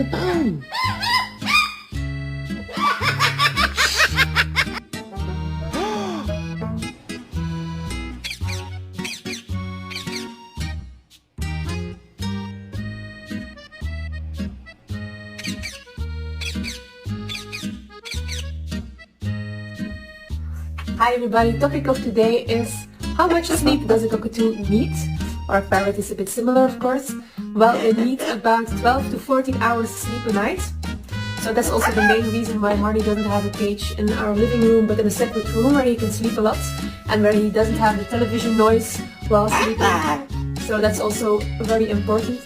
the phone. Hi everybody, topic of today is how much sleep does a cockatoo need? Or a parrot is a bit similar of course. Well, they need about 12 to 14 hours sleep a night. So that's also the main reason why Marnie doesn't have a cage in our living room but in a separate room where he can sleep a lot and where he doesn't have the television noise while sleeping. So that's also very important.